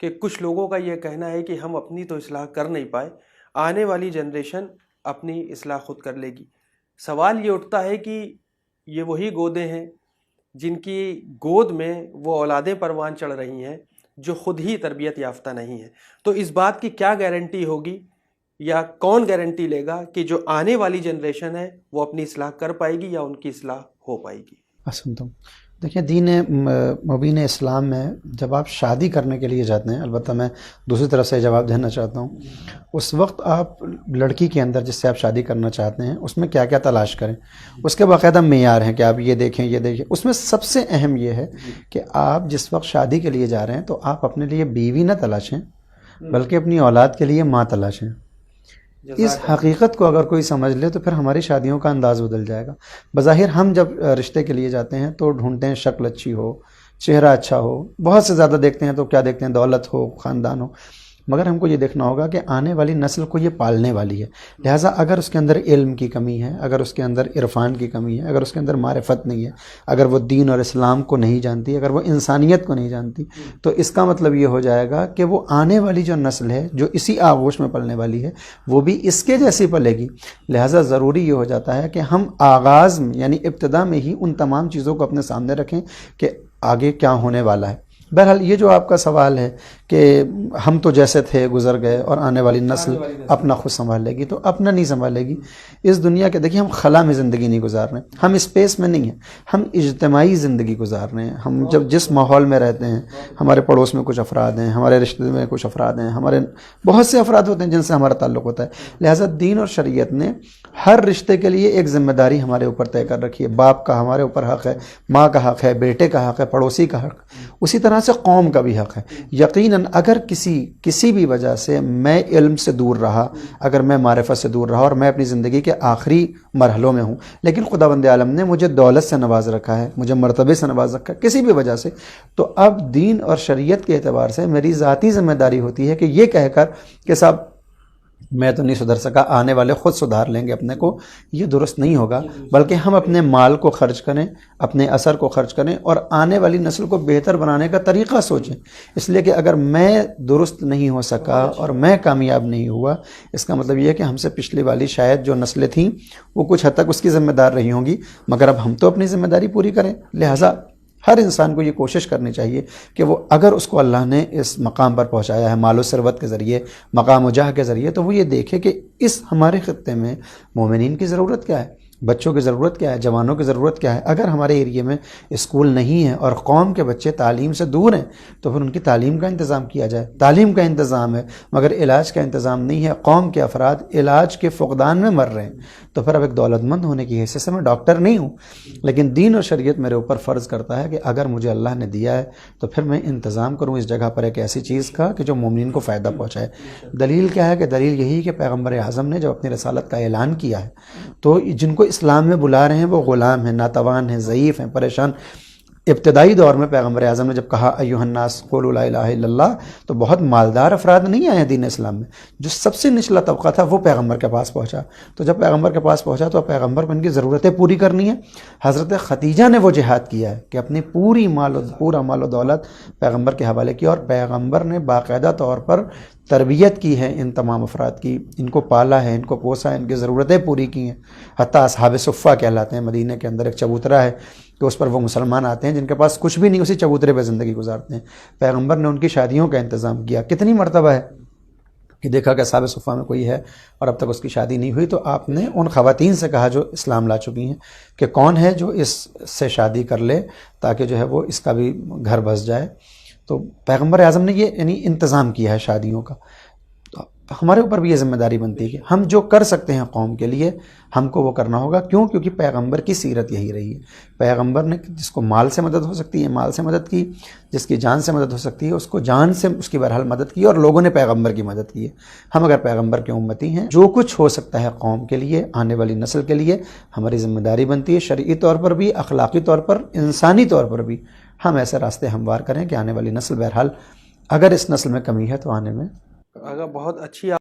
کہ کچھ لوگوں کا یہ کہنا ہے کہ ہم اپنی تو اصلاح کر نہیں پائے، آنے والی جنریشن اپنی اصلاح خود کر لے گی۔ سوال یہ اٹھتا ہے کہ یہ وہی گودیں ہیں جن کی گود میں وہ اولادیں پروان چڑھ رہی ہیں جو خود ہی تربیت یافتہ نہیں ہیں، تو اس بات کی کیا گارنٹی ہوگی یا کون گارنٹی لے گا کہ جو آنے والی جنریشن ہے وہ اپنی اصلاح کر پائے گی یا ان کی اصلاح ہو پائے گی؟ دیکھیں، دین مبین اسلام میں جب آپ شادی کرنے کے لیے جاتے ہیں، البتہ میں دوسری طرف سے جواب دینا چاہتا ہوں، اس وقت آپ لڑکی کے اندر جس سے آپ شادی کرنا چاہتے ہیں اس میں کیا کیا تلاش کریں، اس کے باقاعدہ معیار ہیں کہ آپ یہ دیکھیں یہ دیکھیں۔ اس میں سب سے اہم یہ ہے کہ آپ جس وقت شادی کے لیے جا رہے ہیں تو آپ اپنے لیے بیوی نہ تلاشیں بلکہ اپنی اولاد کے لیے ماں تلاشیں۔ اس حقیقت کو اگر کوئی سمجھ لے تو پھر ہماری شادیوں کا انداز بدل جائے گا۔ بظاہر ہم جب رشتے کے لیے جاتے ہیں تو ڈھونڈتے ہیں شکل اچھی ہو، چہرہ اچھا ہو، بہت سے زیادہ دیکھتے ہیں تو کیا دیکھتے ہیں، دولت ہو، خاندان ہو، مگر ہم کو یہ دیکھنا ہوگا کہ آنے والی نسل کو یہ پالنے والی ہے۔ لہٰذا اگر اس کے اندر علم کی کمی ہے، اگر اس کے اندر عرفان کی کمی ہے، اگر اس کے اندر معرفت نہیں ہے، اگر وہ دین اور اسلام کو نہیں جانتی، اگر وہ انسانیت کو نہیں جانتی، تو اس کا مطلب یہ ہو جائے گا کہ وہ آنے والی جو نسل ہے جو اسی آغوش میں پلنے والی ہے وہ بھی اس کے جیسی پلے گی۔ لہٰذا ضروری یہ ہو جاتا ہے کہ ہم آغاز میں یعنی ابتدا میں ہی ان تمام چیزوں کو اپنے سامنے رکھیں کہ آگے کیا ہونے والا ہے۔ بہرحال یہ جو آپ کا سوال ہے کہ ہم تو جیسے تھے گزر گئے اور آنے والی نسل اپنا خود سنبھال لے گی، تو اپنا نہیں سنبھالے گی۔ اس دنیا کے دیکھیے، ہم خلا میں زندگی نہیں گزار رہے ہیں، ہم اسپیس میں نہیں ہیں، ہم اجتماعی زندگی گزار رہے ہیں۔ ہم جب جس ماحول میں رہتے ہیں، ہمارے پڑوس میں کچھ افراد ہیں، ہمارے رشتے میں کچھ افراد ہیں، ہمارے بہت سے افراد ہوتے ہیں جن سے ہمارا تعلق ہوتا ہے۔ لہٰذا دین اور شریعت نے ہر رشتے کے لیے ایک ذمہ داری ہمارے اوپر طے کر رکھی ہے۔ باپ کا ہمارے اوپر حق ہے، ماں کا حق ہے، بیٹے کا حق ہے، پڑوسی کا حق، اسی طرح سے قوم کا بھی حق ہے۔ یقیناً اگر کسی بھی وجہ سے میں علم سے دور رہا، اگر میں معرفت سے دور رہا اور میں اپنی زندگی کے آخری مرحلوں میں ہوں، لیکن خداوند عالم نے مجھے دولت سے نواز رکھا ہے، مجھے مرتبے سے نواز رکھا ہے کسی بھی وجہ سے، تو اب دین اور شریعت کے اعتبار سے میری ذاتی ذمہ داری ہوتی ہے کہ یہ کہہ کر کہ صاحب میں تو نہیں سدھر سکا، آنے والے خود سدھار لیں گے اپنے کو، یہ درست نہیں ہوگا، بلکہ ہم اپنے مال کو خرچ کریں، اپنے اثر کو خرچ کریں اور آنے والی نسل کو بہتر بنانے کا طریقہ سوچیں۔ اس لیے کہ اگر میں درست نہیں ہو سکا اور میں کامیاب نہیں ہوا، اس کا مطلب یہ ہے کہ ہم سے پچھلی والی شاید جو نسلیں تھیں وہ کچھ حد تک اس کی ذمہ دار رہی ہوں گی، مگر اب ہم تو اپنی ذمہ داری پوری کریں۔ لہٰذا ہر انسان کو یہ کوشش کرنی چاہیے کہ وہ اگر اس کو اللہ نے اس مقام پر پہنچایا ہے مال و ثروت کے ذریعے، مقام و جاہ کے ذریعے، تو وہ یہ دیکھے کہ اس ہمارے خطے میں مومنین کی ضرورت کیا ہے، بچوں کی ضرورت کیا ہے، جوانوں کی ضرورت کیا ہے۔ اگر ہمارے ایریے میں اسکول نہیں ہے اور قوم کے بچے تعلیم سے دور ہیں تو پھر ان کی تعلیم کا انتظام کیا جائے۔ تعلیم کا انتظام ہے مگر علاج کا انتظام نہیں ہے، قوم کے افراد علاج کے فقدان میں مر رہے ہیں، تو پھر اب ایک دولت مند ہونے کی حیثیت سے میں ڈاکٹر نہیں ہوں، لیکن دین اور شریعت میرے اوپر فرض کرتا ہے کہ اگر مجھے اللہ نے دیا ہے تو پھر میں انتظام کروں اس جگہ پر ایک ایسی چیز کا کہ جو مومنین کو فائدہ پہنچائے۔ دلیل کیا ہے کہ دلیل یہی کہ پیغمبر اعظم نے جب اپنی رسالت کا اعلان کیا ہے تو جن کو اسلام میں بلا رہے ہیں وہ غلام ہیں، ناتوان ہیں، ضعیف ہیں، پریشان۔ ابتدائی دور میں پیغمبر اعظم نے جب کہا ایھا الناس قولوا لا الہ الا اللہ، تو بہت مالدار افراد نہیں آئے دین اسلام میں، جو سب سے نچلا طبقہ تھا وہ پیغمبر کے پاس پہنچا۔ تو جب پیغمبر کے پاس پہنچا تو پیغمبر کو ان کی ضرورتیں پوری کرنی ہے۔ حضرت خدیجہ نے وہ جہاد کیا ہے کہ اپنی پورا مال و دولت پیغمبر کے حوالے کیا، اور پیغمبر نے باقاعدہ طور پر تربیت کی ہے ان تمام افراد کی، ان کو پالا ہے، ان کو پوسا ہے، ان کی ضرورتیں پوری کی ہیں۔ حتیٰ اصحاب صفہ کہلاتے ہیں، مدینہ کے اندر ایک چبوترا ہے کہ اس پر وہ مسلمان آتے ہیں جن کے پاس کچھ بھی نہیں، اسی چبوترے پہ زندگی گزارتے ہیں۔ پیغمبر نے ان کی شادیوں کا انتظام کیا۔ کتنی مرتبہ ہے کہ دیکھا کہ اصحاب صفہ میں کوئی ہے اور اب تک اس کی شادی نہیں ہوئی، تو آپ نے ان خواتین سے کہا جو اسلام لا چکی ہیں کہ کون ہے جو اس سے شادی کر لے تاکہ جو ہے وہ اس کا بھی گھر بس جائے۔ تو پیغمبر اعظم نے یہ یعنی انتظام کیا ہے شادیوں کا۔ تو ہمارے اوپر بھی یہ ذمہ داری بنتی ہے کہ ہم جو کر سکتے ہیں قوم کے لیے ہم کو وہ کرنا ہوگا۔ کیوں؟ کیونکہ پیغمبر کی سیرت یہی رہی ہے۔ پیغمبر نے جس کو مال سے مدد ہو سکتی ہے مال سے مدد کی، جس کی جان سے مدد ہو سکتی ہے اس کو جان سے اس کی بہرحال مدد کی، اور لوگوں نے پیغمبر کی مدد کی ہے۔ ہم اگر پیغمبر کے امتی ہیں، جو کچھ ہو سکتا ہے قوم کے لیے، آنے والی نسل کے لیے، ہماری ذمہ داری بنتی ہے شرعی طور پر بھی، اخلاقی طور پر، انسانی طور پر بھی ہم ایسے راستے ہموار کریں کہ آنے والی نسل بہرحال اگر اس نسل میں کمی ہے تو آنے میں اگر بہت اچھی